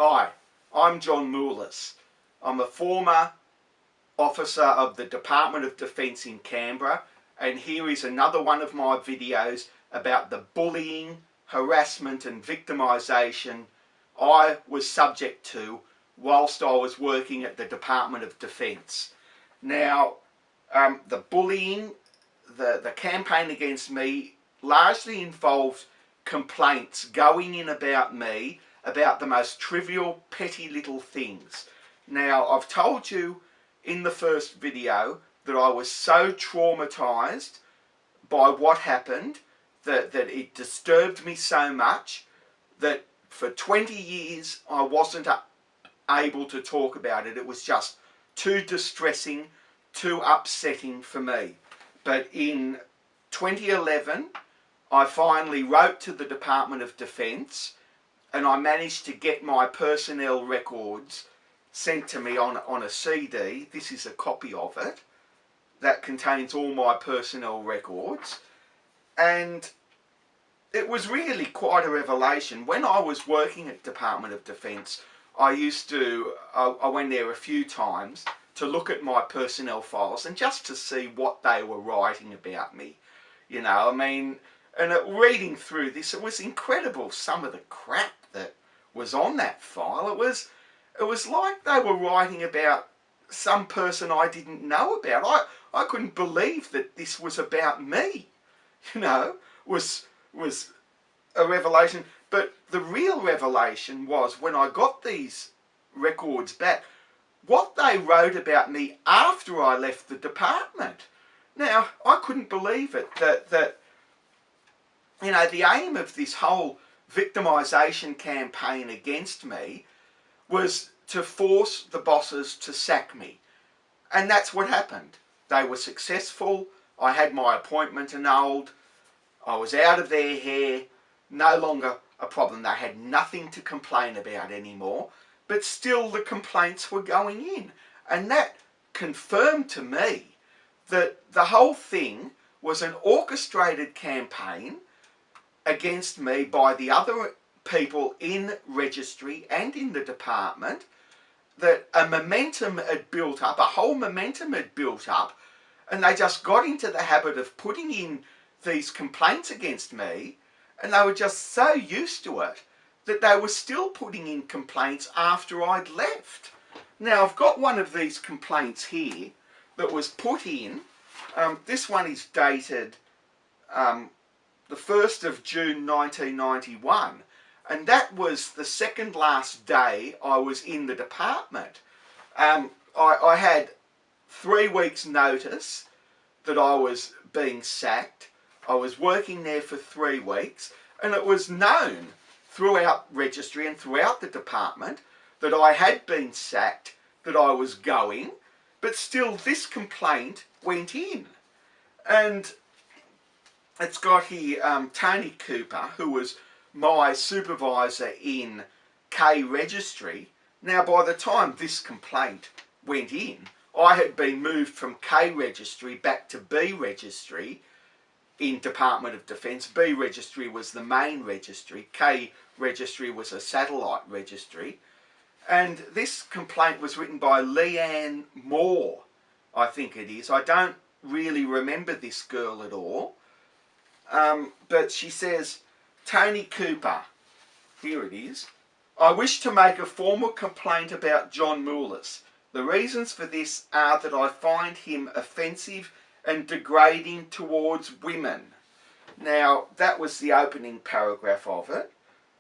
Hi, I'm John Moulis. I'm a former officer of the Department of Defence in Canberra, and here is another one of my videos about the bullying, harassment and victimisation I was subject to whilst I was working at the Department of Defence. Now, the bullying, the campaign against me largely involved complaints going in about me about the most trivial, petty little things. Now, I've told you in the first video that I was so traumatised by what happened that it disturbed me so much that for 20 years I wasn't able to talk about it. It was just too distressing, too upsetting for me. But in 2011 I finally wrote to the Department of Defence and I managed to get my personnel records sent to me on a CD. This is a copy of it that contains all my personnel records, and it was really quite a revelation. When I was working at Department of Defence, I went there a few times to look at my personnel files and just to see what they were writing about me. You know, I mean, and reading through this, it was incredible, some of the crap that was on that file. It was like they were writing about some person I didn't know about. I couldn't believe that this was about me. You know, was a revelation. But the real revelation was when I got these records back, what they wrote about me after I left the department. Now, I couldn't believe it, that you know, the aim of this whole victimisation campaign against me was to force the bosses to sack me. And that's what happened. They were successful. I had my appointment annulled. I was out of their hair. No longer a problem. They had nothing to complain about anymore. But still the complaints were going in. And that confirmed to me that the whole thing was an orchestrated campaign against me by the other people in registry and in the department, that a momentum had built up, a whole momentum had built up, and they just got into the habit of putting in these complaints against me, and they were just so used to it that they were still putting in complaints after I'd left. Now, I've got one of these complaints here that was put in. This one is dated the 1st of June 1991, and that was the second last day I was in the department. I had 3 weeks notice that I was being sacked. I was working there for 3 weeks, and it was known throughout registry and throughout the department that I had been sacked, that I was going, but still this complaint went in. And it's got here Tony Cooper, who was my supervisor in K Registry. Now, by the time this complaint went in, I had been moved from K Registry back to B Registry in Department of Defence. B Registry was the main registry. K Registry was a satellite registry. And this complaint was written by Leanne Moore, I think it is. I don't really remember this girl at all. But she says, Tony Cooper, here it is. I wish to make a formal complaint about John Moulis. The reasons for this are that I find him offensive and degrading towards women. Now, that was the opening paragraph of it.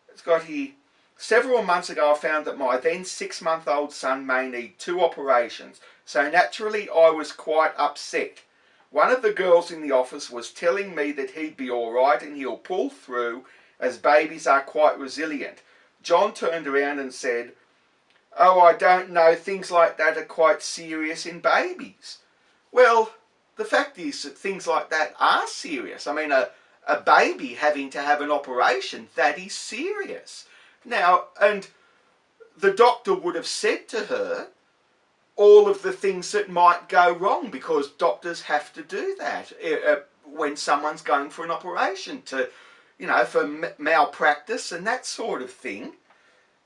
It's got here, several months ago I found that my then 6-month-old son may need 2 operations, so naturally I was quite upset. One of the girls in the office was telling me that he'd be alright and he'll pull through, as babies are quite resilient. John turned around and said, "Oh, I don't know, things like that are quite serious in babies." Well, the fact is that things like that are serious. I mean, a baby having to have an operation, that is serious. Now, and the doctor would have said to her all of the things that might go wrong, because doctors have to do that when someone's going for an operation, to, you know, for malpractice and that sort of thing.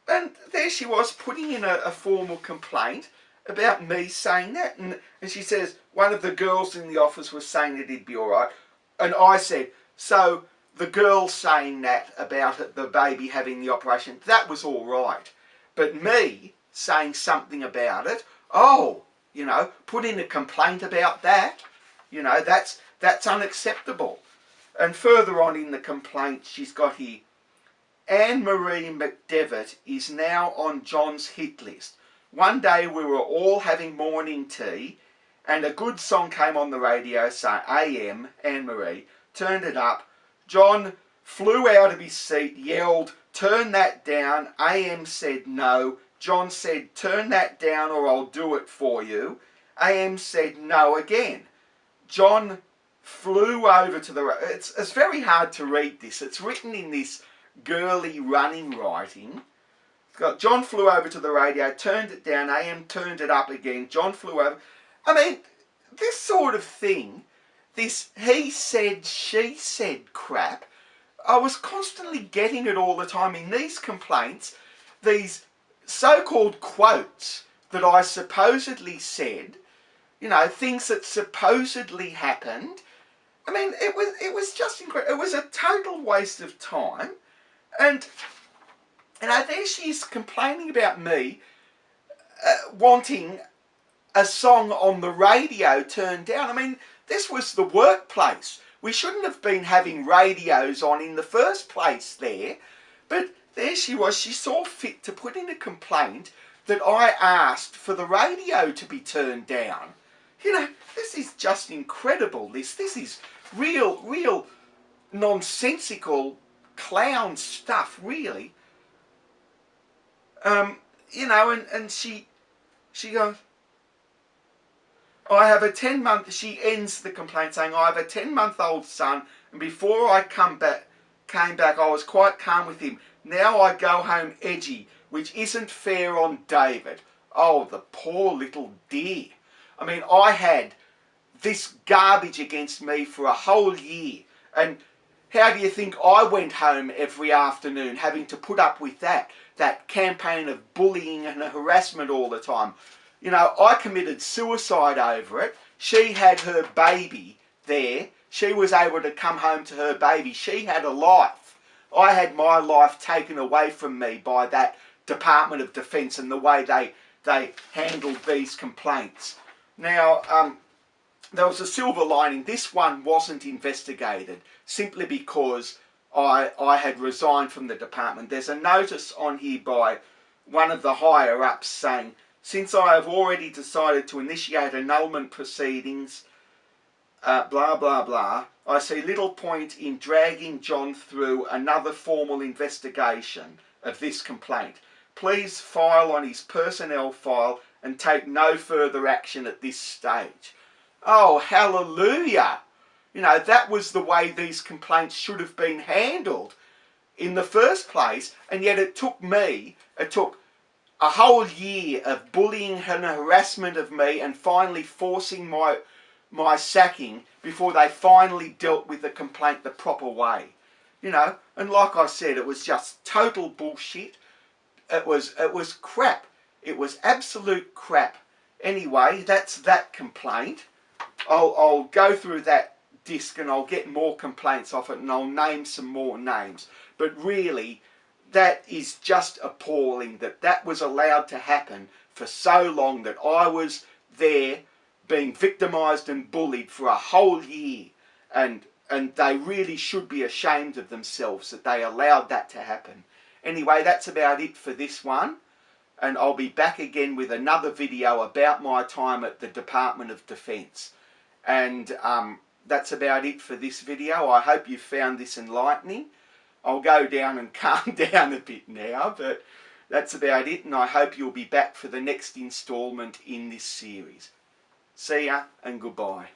And there she was putting in a formal complaint about me saying that. And she says, one of the girls in the office was saying that it'd be all right. And I said, so the girl saying that about it, the baby having the operation, that was all right. But me saying something about it, oh, you know, put in a complaint about that, you know, that's unacceptable. And further on in the complaint, she's got here, Anne-Marie McDevitt is now on John's hit list. One day we were all having morning tea and a good song came on the radio saying AM, Anne-Marie, turned it up. John flew out of his seat, yelled, turn that down. AM said no. John said, turn that down or I'll do it for you. AM said no again. John flew over to the... It's very hard to read this. It's written in this girly running writing. It's got John flew over to the radio, turned it down, AM turned it up again, John flew over. I mean, this sort of thing, this he said, she said crap, I was constantly getting it all the time in these complaints, these so-called quotes that I supposedly said, you know, things that supposedly happened. I mean, it was just incredible. It was a total waste of time. And, you know, there she is complaining about me wanting a song on the radio turned down. I mean, this was the workplace. We shouldn't have been having radios on in the first place there. But there she was. She saw fit to put in a complaint that I asked for the radio to be turned down. You know, this is just incredible. This is real nonsensical clown stuff, really. You know, and she goes, I have a 10-month, she ends the complaint saying, I have a 10-month-old son, and before I came back, I was quite calm with him. Now I go home edgy, which isn't fair on David. Oh, the poor little dear. I mean, I had this garbage against me for a whole year, and how do you think I went home every afternoon having to put up with that campaign of bullying and harassment all the time? You know, I committed suicide over it. She had her baby there. She was able to come home to her baby. She had a life. I had my life taken away from me by that Department of Defence and the way they handled these complaints. Now, there was a silver lining. This one wasn't investigated simply because I had resigned from the department. There's a notice on here by one of the higher-ups saying, since I have already decided to initiate annulment proceedings, blah, blah, blah, I see little point in dragging John through another formal investigation of this complaint. Please file on his personnel file and take no further action at this stage. Oh, hallelujah! You know, that was the way these complaints should have been handled in the first place, and yet it took a whole year of bullying and harassment of me and finally forcing my sacking before they finally dealt with the complaint the proper way. You know, and like I said, it was just total bullshit. It was crap. It was absolute crap. Anyway, that's that complaint. I'll go through that disc and I'll get more complaints off it and I'll name some more names. But really, that is just appalling that that was allowed to happen for so long, that I was there being victimised and bullied for a whole year. And they really should be ashamed of themselves that they allowed that to happen. Anyway, that's about it for this one. And I'll be back again with another video about my time at the Department of Defence. And that's about it for this video. I hope you found this enlightening. I'll go down and calm down a bit now, but that's about it. And I hope you'll be back for the next instalment in this series. See ya and goodbye.